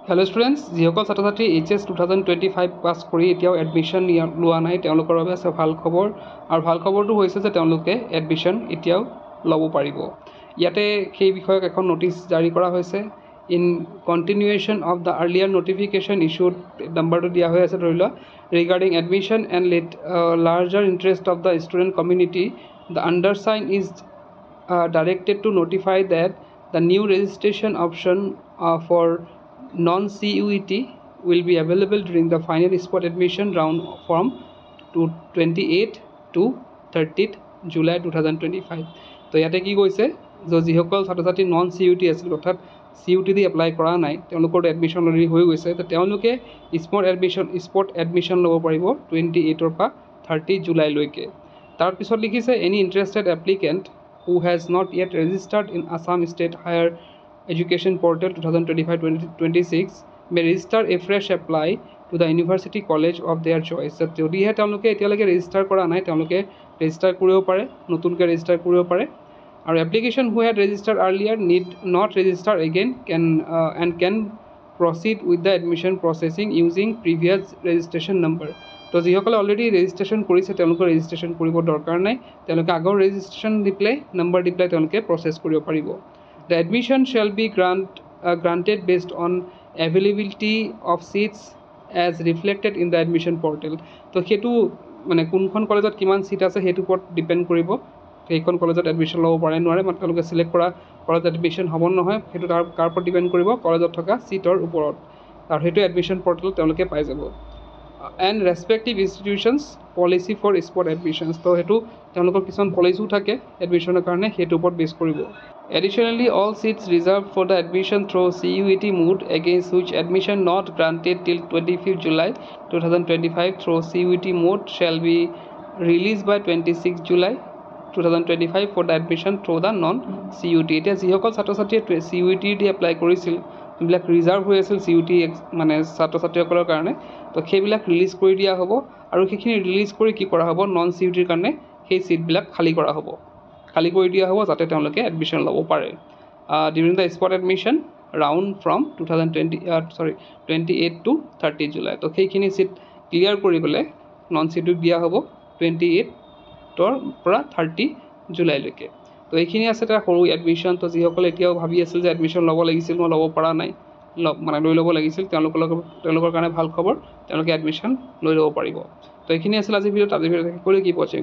Hello students যিসকল ছাত্ৰ ছাত্ৰী HS 2025 পাছ কৰি এতিয়াও এডমিশ্যন লোৱা নাই তেওঁলোকৰ বাবে আছে ভাল খবৰ আৰু ভাল খবৰটো হৈছে যে তেওঁলোকে এডমিশ্যন এতিয়াও ল'ব পাৰিব। ইয়াতে সেই বিষয়ক এখন নোটিছ জাৰি কৰা হৈছে in continuation of the earlier notification issued নাম্বাৰটো দিয়া হৈ আছে ধৰি লোৱা regarding admission and larger interest of the student community the undersigned is directed to notify that the new registration option for non-CUET will be available during the final spot admission round from 28 to 30th July 2025 তো ইয়াতে কি কৈছে যে যিসকল ছাত্ৰ ছাত্ৰী non CUET আছিল অৰ্থাৎ CUET দি এপ্লাই কৰা নাই তেওঁলোকৰ এডমিশ্যন অলৰেডি হৈ গৈছে তো তেওঁলোকে স্পট এডমিশ্যন ল'ব পাৰিব 28 ৰ পৰা 30 জুলাইলৈকে। তাৰপিছত লিখিছে any interested applicant who has not yet registered in Assam State Higher Education Portal 2025-26 may register a fresh apply to the University College of their choice. যদিহে তেওঁলোকে এতিয়ালৈকে ৰেজিষ্টাৰ কৰা নাই তেওঁলোকে ৰেজিষ্টাৰ কৰিব পাৰে নতুনকৈ ৰেজিষ্টাৰ কৰিব পাৰে আৰু application who had registered earlier need not register again can proceed with the admission processing using previous registration number. তো যিসকলে অলৰেডি ৰেজিষ্ট্ৰেশ্যন কৰিছে তেওঁলোকৰ ৰেজিষ্ট্ৰেশ্যন কৰিব দৰকাৰ নাই তেওঁলোকে আগৰ ৰেজিষ্ট্ৰেশ্যন দি পেলাই নম্বৰ দি পেলাই তেওঁলোকে প্ৰচেছ কৰিব পাৰিব। The admission shall be granted based on availability of seats as reflected in the admission portal. তো সেইটো মানে কোনখন কলেজত কিমান ছিট আছে সেইটোৰ ওপৰত ডিপেণ্ড কৰিব সেইখন কলেজত এডমিশ্যন ল'ব পাৰে নোৱাৰে মানে তেওঁলোকে চিলেক্ট কৰা কলেজত এডমিশ্যন হ'ব নহয় সেইটো তাৰ ওপৰত ডিপেণ্ড কৰিব কলেজত থকা ছিটৰ ওপৰত আৰু সেইটো এডমিশ্যন পৰ্টেলত তেওঁলোকে পাই যাব। and respective institutions policy for spot admissions তো হেতু তেওঁলোকৰ কিছুমান পলিচিও থাকে এডমিশ্যনৰ কাৰণে হেতু ওপৰত বেছ কৰিব। Additionally all seats reserved for the admission through CUET mode against which admission not granted till 25th July 2025 through CUET mode shall be released by 26th July 2025 for the admission through the non-CUET। এতিয়া যিসকল ছাত্ৰ ছাত্ৰীয়ে CUET দি apply কৰিছিল যিবিলাক reserve হৈ আছিল CUET মানে ছাত্ৰ ছাত্ৰীসকলৰ কাৰণে তো সেইবিলাক ৰিলিজ কৰি দিয়া হ'ব আৰু সেইখিনি ৰিলিজ কৰি কি কৰা হ'ব নন CUETৰ কাৰণে সেই ছিটবিলাক খালী কৰা হ'ব খালী কৰি দিয়া হ'ব যাতে তেওঁলোকে এডমিশ্যন ল'ব পাৰে during the spot admission round from 28 to 30 July. তো সেইখিনি ছিট ক্লিয়াৰ কৰিবলৈ নন CUETক দিয়া হ'ব 28ৰ পৰা 30 জুলাইলৈকে। তো এইখিনি আছে এটা সৰু এডমিশ্যন তো যিসকলে এতিয়াও ভাবি আছিল যে এডমিশ্যন ল'ব লাগিছিল মই ল'ব পৰা নাই মানে লৈ ল'ব লাগিছিল তেওঁলোকৰ কাৰণে ভাল খবৰ তেওঁলোকে এডমিশ্যন লৈ ল'ব পাৰিব। তো এইখিনি আছিল আজিৰ ভিডিঅ'ত কি পঢ়িছে